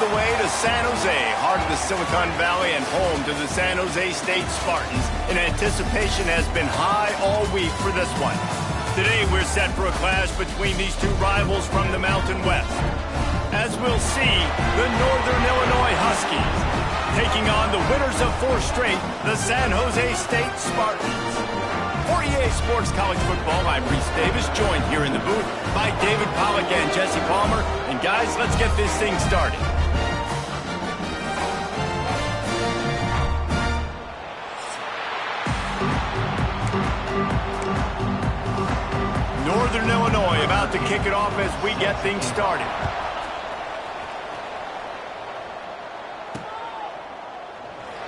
the way to San Jose, heart of the Silicon Valley and home to the San Jose State Spartans. And anticipation has been high all week for this one. Today we're set for a clash between these two rivals from the Mountain West. As we'll see, the Northern Illinois Huskies taking on the winners of 4 straight, the San Jose State Spartans. For EA Sports College Football, I'm Reese Davis, joined here in the booth by David Pollack and Jesse Palmer. And guys, let's get this thing started. Northern Illinois about to kick it off as we get things started.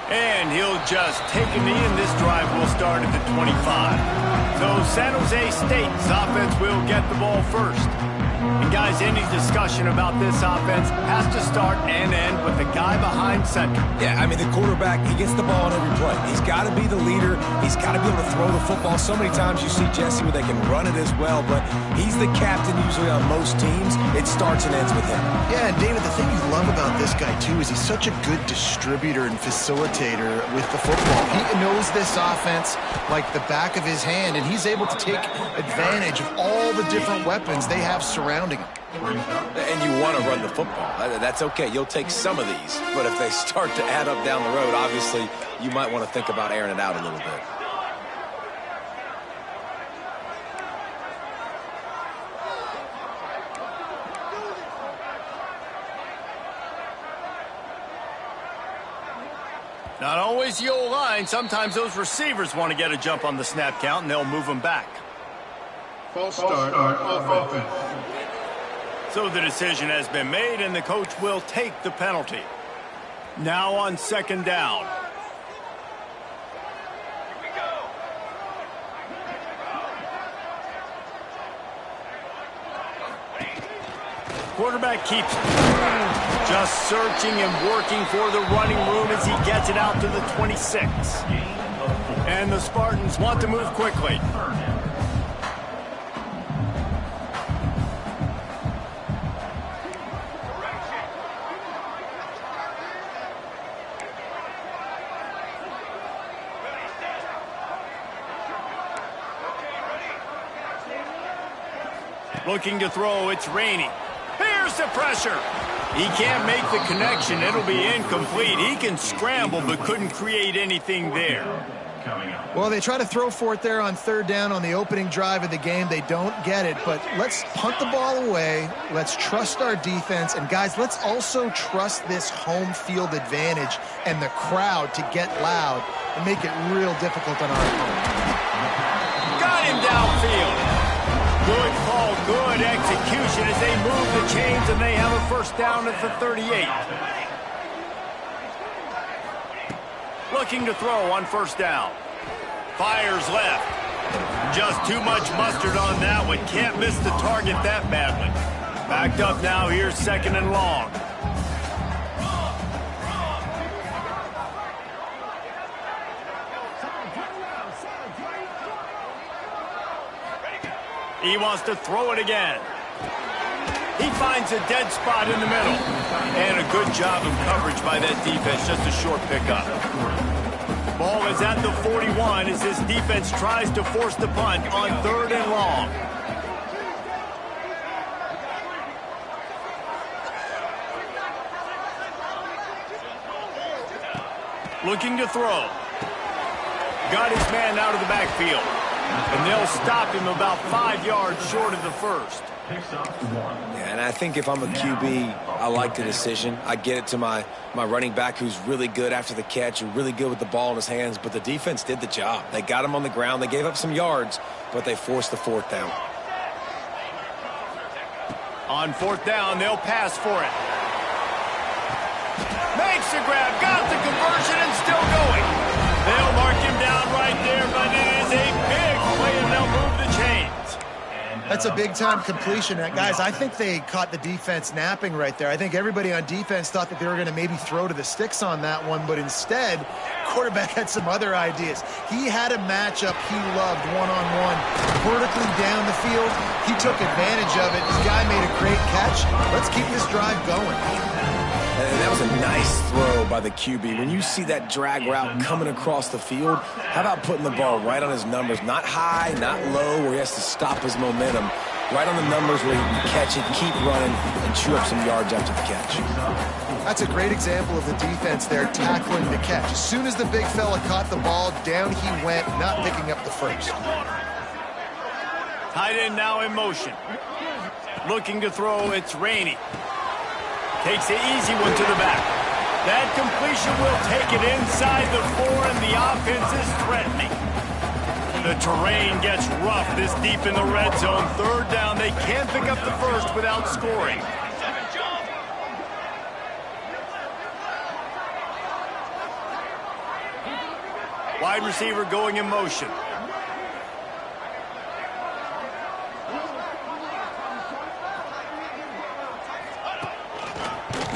And he'll just take a knee, and this drive will start at the 25. So San Jose State's offense will get the ball first. And guys, any discussion about this offense has to start and end with the guy behind center. Yeah, I mean, the quarterback, he gets the ball on every play. He's got to be the leader. He's got to be able to throw the football. So many times you see Jesse where they can run it as well, but he's the captain usually on most teams. It starts and ends with him. Yeah, and David, the thing you love about this guy, too, is he's such a good distributor and facilitator with the football. He knows this offense like the back of his hand, and he's able to take advantage of all the different weapons they have surrounding him. And you want to run the football. That's okay. You'll take some of these. But if they start to add up down the road, obviously, you might want to think about airing it out a little bit. Not always the old line. Sometimes those receivers want to get a jump on the snap count, and they'll move them back. False start on offense. So the decision has been made, and the coach will take the penalty. Now on second down. Quarterback keeps it. Just searching and working for the running room as he gets it out to the 26. And the Spartans want to move quickly. Looking to throw, it's raining. Here's the pressure. He can't make the connection. It'll be incomplete. He can scramble, but couldn't create anything there. Well, they try to throw for it there on third down on the opening drive of the game. They don't get it, but let's punt the ball away. Let's trust our defense. And, guys, let's also trust this home field advantage and the crowd to get loud and make it real difficult on our opponent. Got him downfield. Good call, good execution as they move the chains, and they have a first down at the 38. Looking to throw on first down. Fires left. Just too much mustard on that one. Can't miss the target that badly. Backed up now. Here's second and long. He wants to throw it again. He finds a dead spot in the middle. And a good job of coverage by that defense. Just a short pickup. Ball is at the 41 as this defense tries to force the punt on third and long. Looking to throw. Got his man out of the backfield. And they'll stop him about 5 yards short of the first. Yeah, and I think if I'm a QB, I like the decision. I get it to my running back who's really good after the catch and really good with the ball in his hands, but the defense did the job. They got him on the ground. They gave up some yards, but they forced the fourth down. On fourth down, they'll pass for it. Makes the grab, got the conversion, and still going. They'll mark him down right there, but it is a big play, and they'll move the chains. That's a big-time completion. Guys, I think they caught the defense napping right there. I think everybody on defense thought that they were going to maybe throw to the sticks on that one, but instead, quarterback had some other ideas. He had a matchup he loved one-on-one, vertically down the field. He took advantage of it. This guy made a great catch. Let's keep this drive going. And that was a nice throw by the QB. When you see that drag route coming across the field, how about putting the ball right on his numbers? Not high, not low, where he has to stop his momentum. Right on the numbers where he can catch it, keep running, and chew up some yards after the catch. That's a great example of the defense there tackling the catch. As soon as the big fella caught the ball, down he went, not picking up the first. Tight end now in motion. Looking to throw, it's Rainey. Takes the easy one to the back. That completion will take it inside the 4, and the offense is threatening. The terrain gets rough this deep in the red zone. Third down, they can't pick up the first without scoring. Wide receiver going in motion.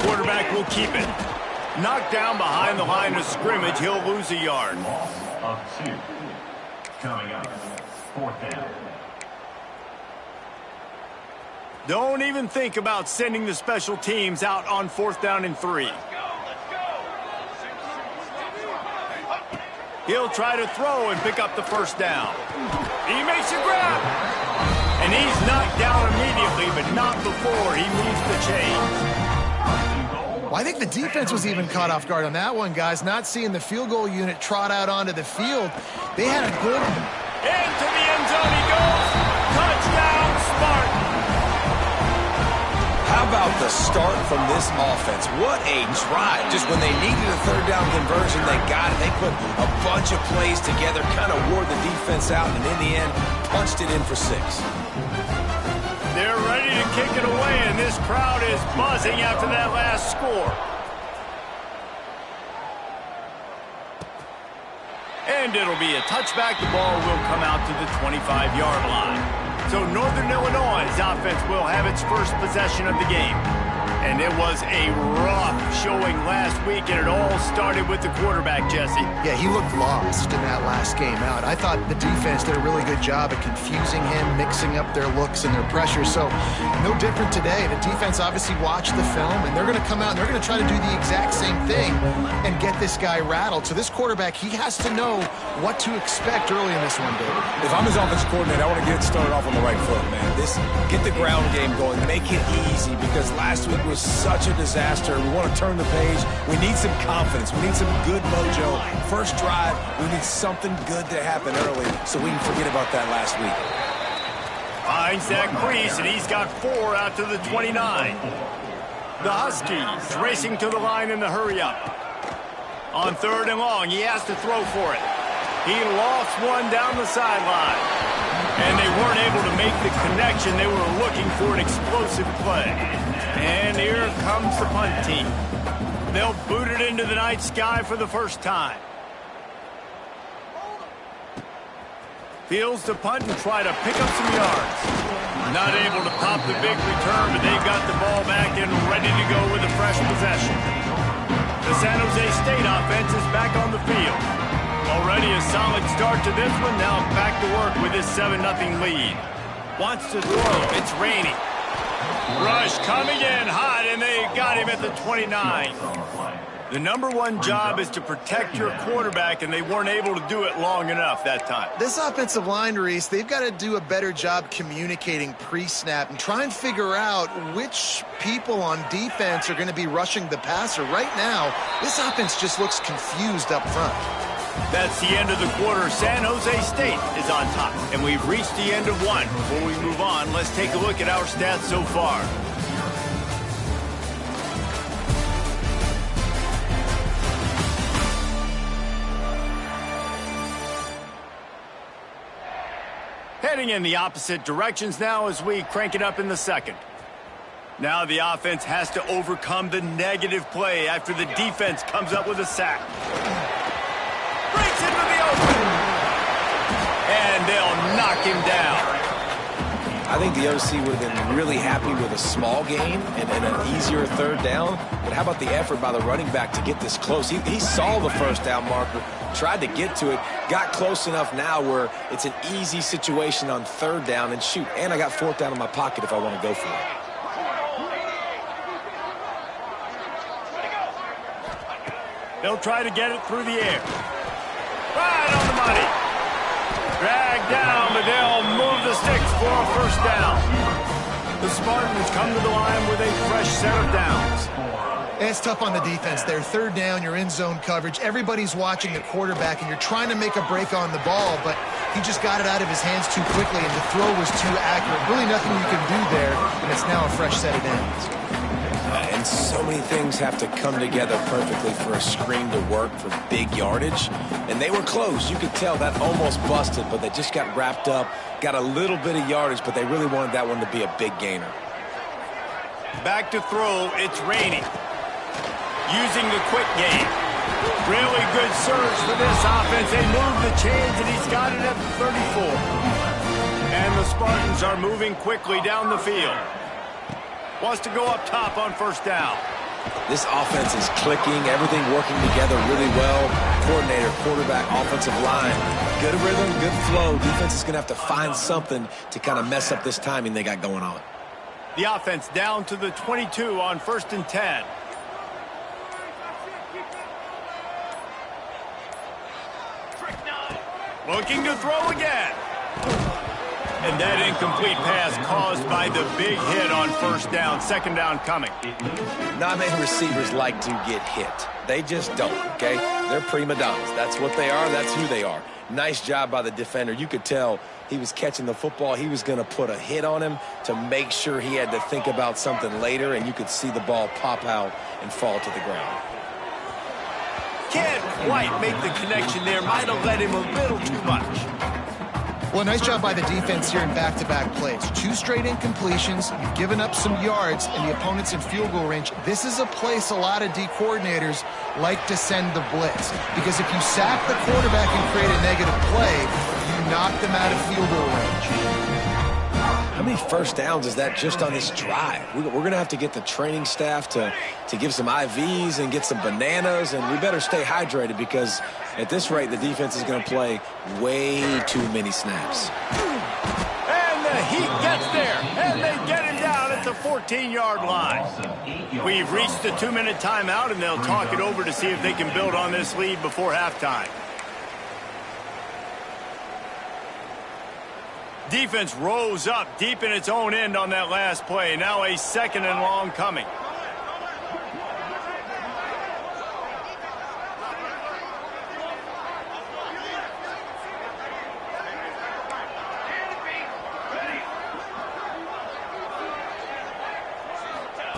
Quarterback will keep it. Knocked down behind the line of scrimmage. He'll lose a yard. Of 2. Coming up, 4th down. Don't even think about sending the special teams out on 4th down and 3. He'll try to throw and pick up the first down. He makes a grab. And he's knocked down immediately, but not before he moves the chains. Well, I think the defense was even caught off guard on that one, guys. Not seeing the field goal unit trot out onto the field. They had a good... Into the end zone he goes. Touchdown, Spartan. How about the start from this offense? What a drive. Just when they needed a third down conversion, they got it. They put a bunch of plays together, kind of wore the defense out, and in the end, punched it in for 6. They're ready to kick it away, and this crowd is buzzing after that last score. And it'll be a touchback. The ball will come out to the 25-yard line. So Northern Illinois' offense will have its first possession of the game. And it was a rough showing last week, and it all started with the quarterback, Jesse. Yeah, he looked lost in that last game out. I thought the defense did a really good job at confusing him, mixing up their looks and their pressure. So no different today. The defense obviously watched the film, and they're going to come out and they're going to try to do the exact same thing and get this guy rattled. So this quarterback, he has to know what to expect early in this one, David. If I'm his offensive coordinator, I want to get started off on the right foot, man. Get the ground game going. Make it easy, because last week was such a disaster. We want to turn the page. We need some confidence. We need some good mojo. First drive, we need something good to happen early so we can forget about that last week. Finds that crease, and he's got 4 out to the 29. The Huskies racing to the line in the hurry-up. On 3rd and long, he has to throw for it. He lost one down the sideline. And they weren't able to make the connection. They were looking for an explosive play. And here comes the punt team. They'll boot it into the night sky for the first time. Fields to punt and try to pick up some yards. Not able to pop the big return, but they've got the ball back and ready to go with a fresh possession. The San Jose State offense is back on the field. Already a solid start to this one. Now back to work with this 7-0 lead. Wants to throw. It's Rainey. Rush coming in hot, and they got him at the 29. The #1 job is to protect your quarterback, and they weren't able to do it long enough that time. This offensive line, Reese, they've got to do a better job communicating pre-snap and try and figure out which people on defense are going to be rushing the passer. Right now, this offense just looks confused up front. That's the end of the quarter. San Jose State is on top, and we've reached the end of one. Before we move on, let's take a look at our stats so far. Heading in the opposite directions now as we crank it up in the second. Now the offense has to overcome the negative play after the defense comes up with a sack. Breaks into the open. And they'll knock him down. I think the OC would have been really happy with a small gain and an easier 3rd down. But how about the effort by the running back to get this close? He saw the first down marker, tried to get to it, got close enough now where it's an easy situation on 3rd down. And shoot, and I got 4th down in my pocket if I want to go for it. They'll try to get it through the air. Right on the money. Dragged down, but they'll move the sticks for a first down. The Spartans come to the line with a fresh set of downs. It's tough on the defense there. Third down, you're in zone coverage. Everybody's watching the quarterback, and you're trying to make a break on the ball, but he just got it out of his hands too quickly, and the throw was too accurate. Really nothing you can do there, and it's now a fresh set of downs. And so many things have to come together perfectly for a screen to work for big yardage. And they were close. You could tell that almost busted, but they just got wrapped up, got a little bit of yardage, but they really wanted that one to be a big gainer. Back to throw, it's raining. Using the quick game. Really good surge for this offense. They move the chains, and he's got it at the 34. And the Spartans are moving quickly down the field. Wants to go up top on first down. This offense is clicking, everything working together really well. Coordinator, quarterback, offensive line. Good rhythm, good flow. Defense is going to have to find something to kind of mess up this timing they got going on. The offense down to the 22 on 1st and 10. Looking to throw again. And that incomplete pass caused by the big hit on first down. Second down coming. Not many receivers like to get hit. They just don't, okay? They're prima donnas. That's what they are. That's who they are. Nice job by the defender. You could tell he was catching the football. He was going to put a hit on him to make sure he had to think about something later, and you could see the ball pop out and fall to the ground. Can't quite make the connection there. Might have let him a little too much. Well, nice job by the defense here in back-to-back plays. 2 straight incompletions. You've given up some yards, and the opponent's in field goal range. This is a place a lot of D coordinators like to send the blitz, because if you sack the quarterback and create a negative play, you knock them out of field goal range. How many first downs is that just on this drive? We're going to have to get the training staff to give some IVs and get some bananas, and we better stay hydrated because at this rate, the defense is going to play way too many snaps. And the Heat gets there, and they get him down at the 14-yard line. We've reached the 2-minute timeout, and they'll talk it over to see if they can build on this lead before halftime. Defense rose up deep in its own end on that last play. Now a 2nd and long coming.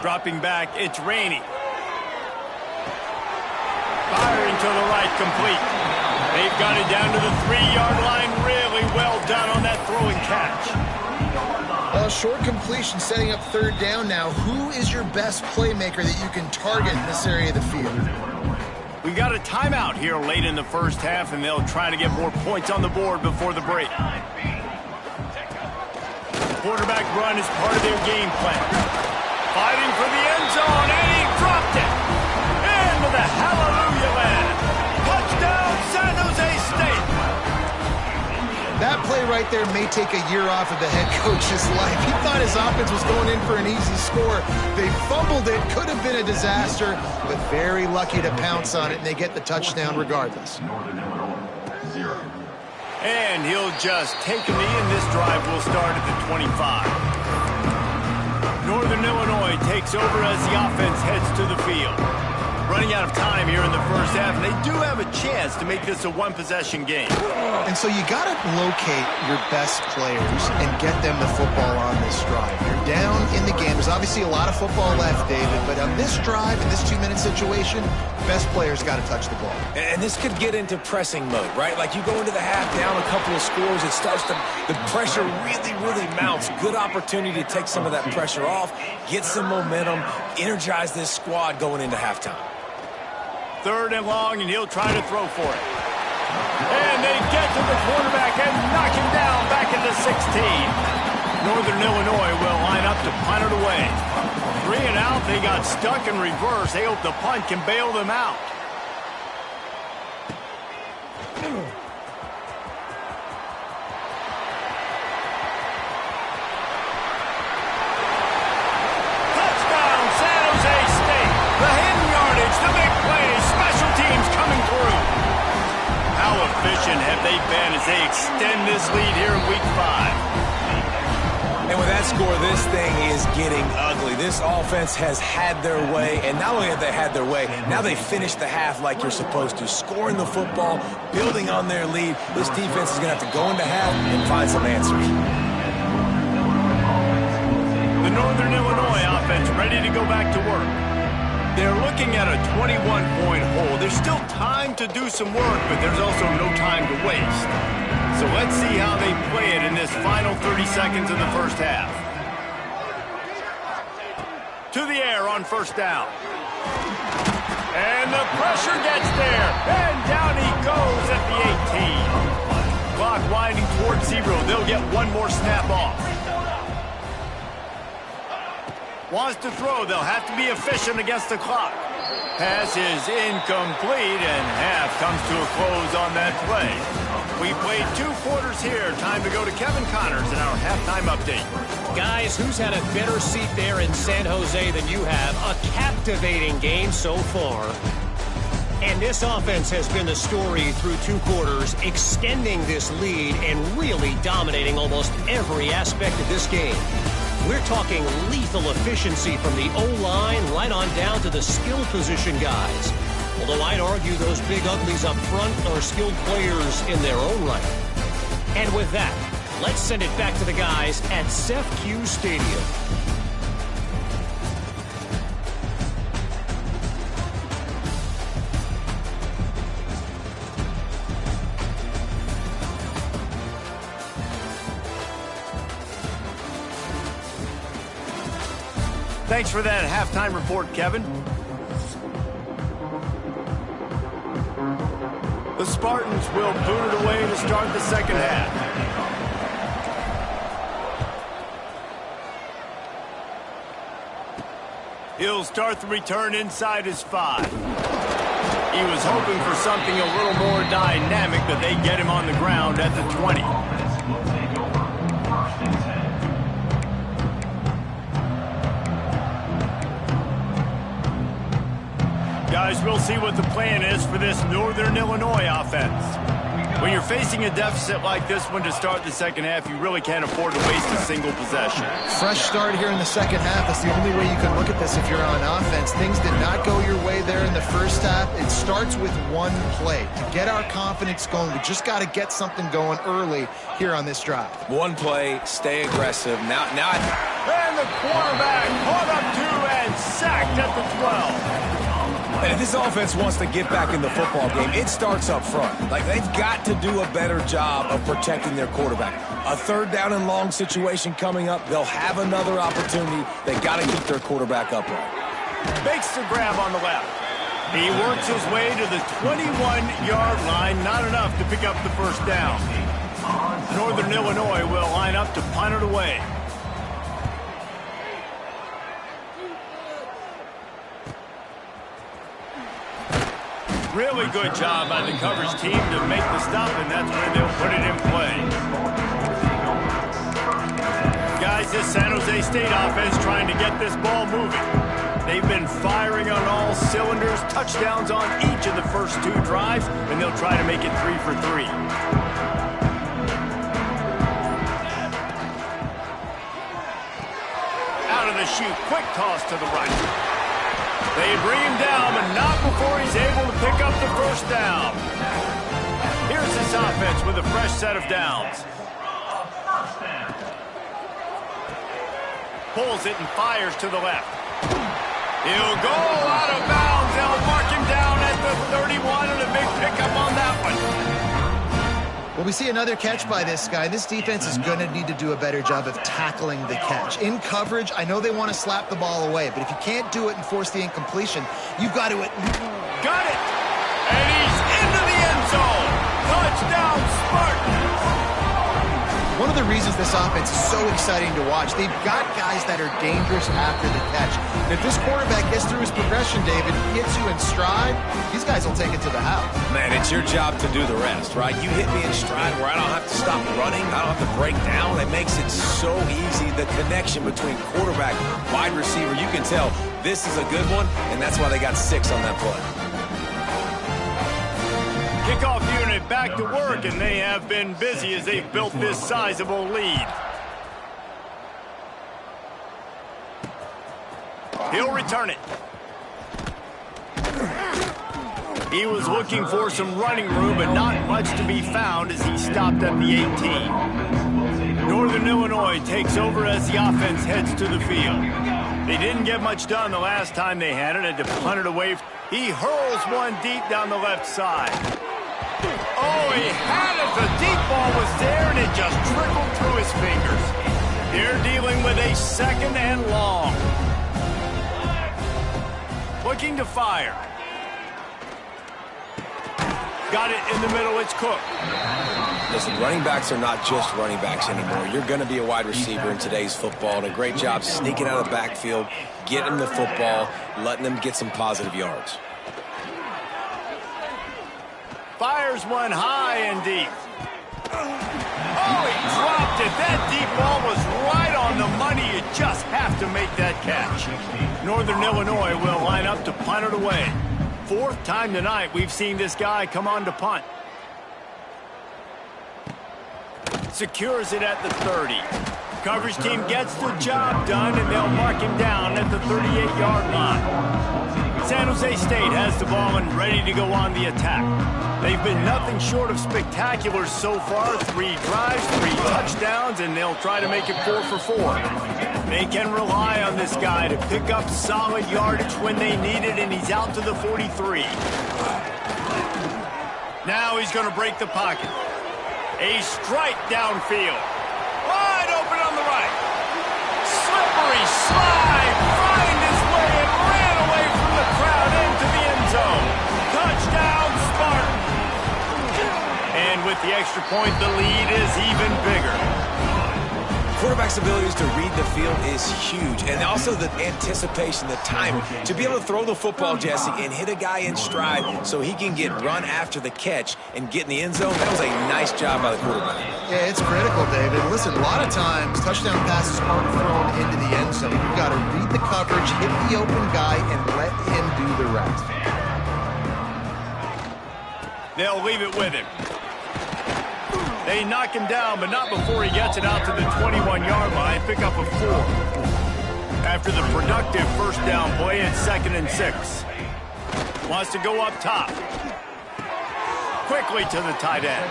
Dropping back, it's Rainey. Firing to the right, complete. They've got it down to the 3-yard line. Really well done on that throwing catch. Well, short completion setting up 3rd down now. Who is your best playmaker that you can target in this area of the field? We've got a timeout here late in the first half, and they'll try to get more points on the board before the break. Quarterback run is part of their game plan. Fighting for the end zone, and he dropped it. Into the hallelujah land. Touchdown, San Jose State. That play right there may take a year off of the head coach's life. He thought his offense was going in for an easy score. They fumbled it, could have been a disaster, but very lucky to pounce on it, and they get the touchdown regardless. And he'll just take a knee, and this drive will start at the 25. Northern Illinois takes over as the offense heads to the field. Running out of time here in the first half, and they do have a chance to make this a one-possession game. And so you got to locate your best players and get them the football on this drive. You're down in the game. There's obviously a lot of football left, David, but on this drive, in this 2-minute situation, best players got to touch the ball. And this could get into pressing mode, right? Like you go into the half down a couple of scores, it starts to, the pressure really mounts. Good opportunity to take some of that pressure off, get some momentum, energize this squad going into halftime. 3rd and long, and he'll try to throw for it. And they get to the quarterback and knock him down back at the 16. Northern Illinois will line up to punt it away. 3 and out, they got stuck in reverse. They hope the punt can bail them out. Touchdown, San Jose State. The hidden yardage, the big play, special teams position have they been as they extend this lead here in Week 5? And with that score, this thing is getting ugly. This offense has had their way, and not only have they had their way, now they finished the half like you're supposed to, scoring the football, building on their lead. This defense is going to have to go into half and find some answers. The Northern Illinois offense ready to go back to work. They're looking at a 21-point hole. There's still time to do some work, but there's also no time to waste. So let's see how they play it in this final 30 seconds of the first half. To the air on first down. And the pressure gets there. And down he goes at the 18. Clock winding towards 0. They'll get one more snap off. Wants to throw. They'll have to be efficient against the clock. Pass is incomplete, and half comes to a close on that play. We played 2 quarters here. Time to go to Kevin Connors in our halftime update. Guys, who's had a better seat there in San Jose than you have? A captivating game so far. And this offense has been the story through 2 quarters, extending this lead and really dominating almost every aspect of this game. We're talking lethal efficiency from the O-line right on down to the skill position guys. Although I'd argue those big uglies up front are skilled players in their own right. And with that, let's send it back to the guys at Sjsu Stadium. Thanks for that halftime report, Kevin. The Spartans will boot it away to start the second half. He'll start the return inside his 5. He was hoping for something a little more dynamic, but they get him on the ground at the 20. Guys, we'll see what the plan is for this Northern Illinois offense. When you're facing a deficit like this one to start the second half, you really can't afford to waste a single possession. Fresh start here in the second half. That's the only way you can look at this if you're on offense. Things did not go your way there in the first half. It starts with one play. To get our confidence going, we just got to get something going early here on this drive. One play, stay aggressive. Now, And the quarterback caught up to and sacked at the 12. And if this offense wants to get back in the football game, it starts up front. Like, they've got to do a better job of protecting their quarterback. A third down and long situation coming up. They'll have another opportunity. They got to keep their quarterback upright. Makes the grab on the left. He works his way to the 21-yard line. Not enough to pick up the first down. Northern Illinois will line up to punt it away. Really good job by the coverage team to make the stop, and that's where they'll put it in play. Guys, this San Jose State offense trying to get this ball moving. They've been firing on all cylinders, touchdowns on each of the first 2 drives, and they'll try to make it 3 for 3. Out of the chute, quick toss to the right. They bring him down, but not before he's able to pick up the first down. Here's this offense with a fresh set of downs. Pulls it and fires to the left. He'll go out of bounds. They'll mark him down at the 31, and a big pickup on that one. Well, we see another catch by this guy. This defense is going to need to do a better job of tackling the catch. In coverage, I know they want to slap the ball away, but if you can't do it and force the incompletion, you've got to... Got it! And he's into the end zone! Touchdown, Spartans! One of the reasons this offense is so exciting to watch, they've got guys that are dangerous after the catch. And if this quarterback gets through his progression, David, gets you in stride, these guys will take it to the house. Man, it's your job to do the rest, right? You hit me in stride where I don't have to stop running. I don't have to break down. It makes it so easy. The connection between quarterback, wide receiver, you can tell this is a good one, and that's why they got 6 on that play. Kickoff unit get back to work, and they have been busy as they've built this sizable lead. He'll return it. He was looking for some running room, but not much to be found as he stopped at the 18. Northern Illinois takes over as the offense heads to the field. They didn't get much done the last time they had it, and to punt it away. He hurls one deep down the left side. Oh, he had it. The deep ball was there, and it just trickled through his fingers. They're dealing with a 2nd and long. Looking to fire. Got it in the middle. It's Cook. Listen, running backs are not just running backs anymore. You're going to be a wide receiver in today's football, and a great job sneaking out of the backfield, getting the football, letting them get some positive yards. Fires one high and deep. Oh, he dropped it. That deep ball was right on the money. You just have to make that catch. Northern Illinois will line up to punt it away. 4th time tonight we've seen this guy come on to punt. Secures it at the 30. Coverage team gets the job done, and they'll mark him down at the 38-yard line. San Jose State has the ball and ready to go on the attack. They've been nothing short of spectacular so far. 3 drives, 3 touchdowns, and they'll try to make it 4 for 4. They can rely on this guy to pick up solid yardage when they need it, and he's out to the 43. Now he's going to break the pocket. A strike downfield. Wide open on the right. Slippery slide. Find his way and ran away from the crowd into the end zone. Touchdown, Spartan. And with the extra point, the lead is even bigger. Quarterback's abilities to read the field is huge, and also the anticipation, the time to be able to throw the football, Jesse, and hit a guy in stride so he can get run after the catch and get in the end zone. That was a nice job by the quarterback. Yeah, it's critical, David. Listen, a lot of times touchdown passes aren't thrown into the end zone. You've got to read the coverage, hit the open guy, and let him do the rest. They'll leave it with him. They knock him down, but not before he gets it out to the 21-yard line. Pick up a 4. After the productive first down play, it's 2nd and 6. Wants to go up top. Quickly to the tight end.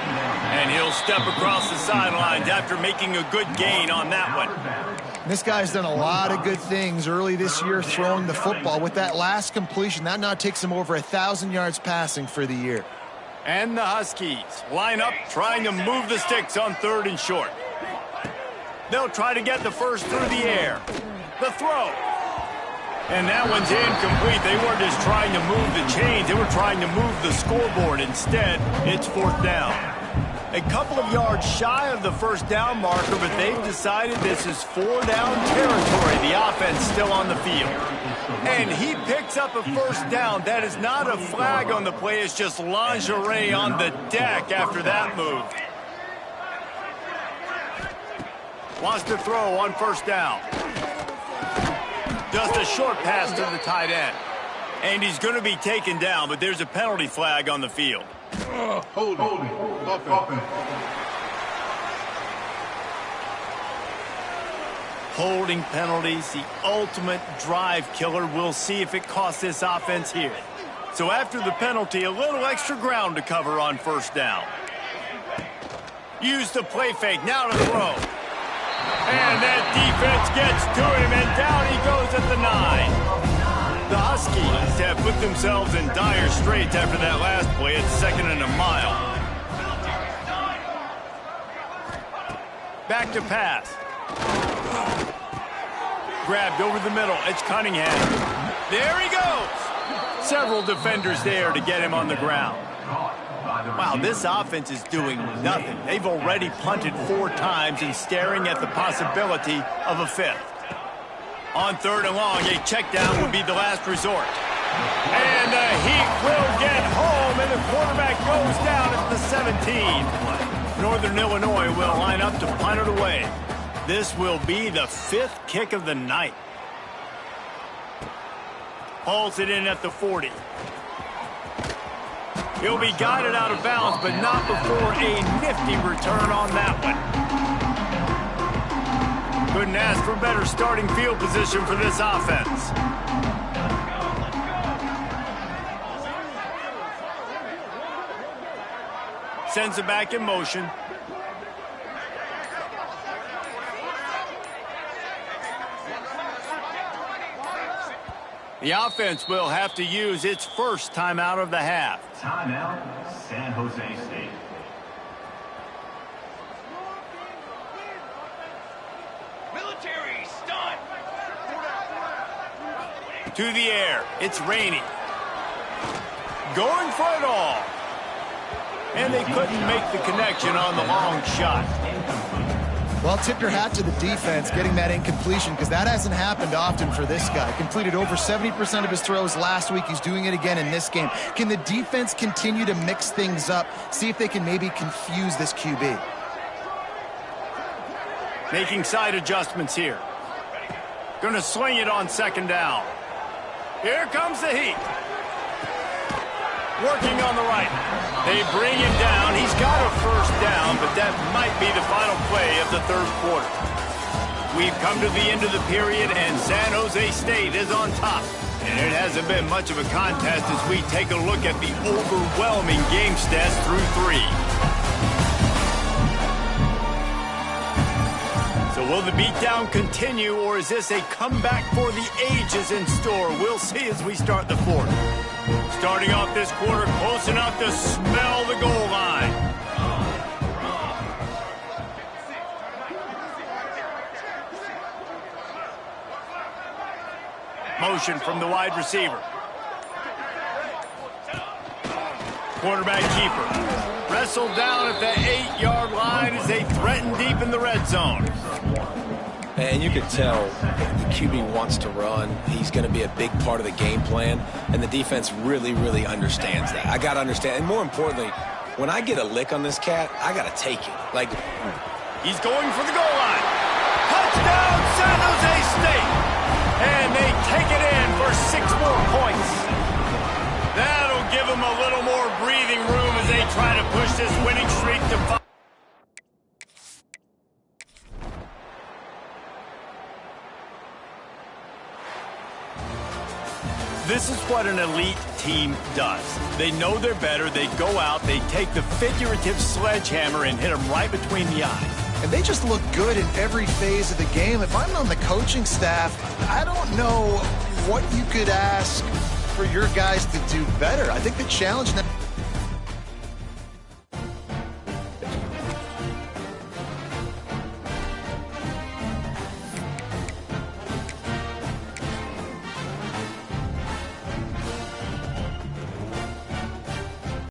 And he'll step across the sidelines after making a good gain on that one. This guy's done a lot of good things early this year throwing the football. With that last completion, that now takes him over 1,000 yards passing for the year. And the Huskies line up trying to move the sticks on 3rd and short. They'll try to get the first through the air. The throw. And that one's incomplete. They weren't just trying to move the chains. They were trying to move the scoreboard. Instead, it's 4th down. A couple of yards shy of the first down marker, but they've decided this is 4-down territory. The offense still on the field. And he picks up a first down. That is not a flag on the play. It's just lingerie on the deck after that move. Wants to throw on 1st down. Just a short pass to the tight end. And he's going to be taken down, but there's a penalty flag on the field. Holding. Offense. Holding penalties, the ultimate drive killer. We'll see if it costs this offense here. So after the penalty, a little extra ground to cover on 1st down. Use the play fake, now to throw. And that defense gets to him, and down he goes at the 9. The Huskies have put themselves in dire straits after that last play. It's 2nd and a mile. Back to pass. Grabbed over the middle. It's Cunningham. There he goes. Several defenders there to get him on the ground. Wow, this offense is doing nothing. They've already punted 4 times and staring at the possibility of a 5th. On 3rd and long, a check down would be the last resort. And the Heat will get home, and the quarterback goes down at the 17. Northern Illinois will line up to punt it away. This will be the 5th kick of the night. Hauls it in at the 40. He'll be guided out of bounds, but not before a nifty return on that one. Couldn't ask for better starting field position for this offense. Sends it back in motion. The offense will have to use its first timeout of the half. Timeout, San Jose State. Military stunt. To the air. It's raining. Going for it all. And they couldn't make the connection on the long shot. Well, tip your hat to the defense getting that incompletion, because that hasn't happened often for this guy. Completed over 70% of his throws last week. He's doing it again in this game. Can the defense continue to mix things up? See if they can maybe confuse this QB. Making side adjustments here. Going to swing it on second down. Here comes the heat. Working on the right. They bring him down. He's got a first down, but that might be the final play of the third quarter. We've come to the end of the period, and San Jose State is on top. And it hasn't been much of a contest as we take a look at the overwhelming game stats through 3. So will the beatdown continue, or is this a comeback for the ages in store? We'll see as we start the fourth. Starting off this quarter close enough to smell the goal line. Motion from the wide receiver. Quarterback keeper. Wrestled down at the 8-yard line as they threaten deep in the red zone. And you can tell the QB wants to run. He's going to be a big part of the game plan, and the defense really, really understands that. I got to understand, and more importantly, when I get a lick on this cat, I got to take it. Like, he's going for the goal line. Touchdown, San Jose State. And they take it in for 6 more points. That'll give them a little more breathing room as they try to push this winning streak to 5. This is what an elite team does. They know they're better. They go out, they take the figurative sledgehammer and hit them right between the eyes. And they just look good in every phase of the game. If I'm on the coaching staff, I don't know what you could ask for your guys to do better. I think the challenge now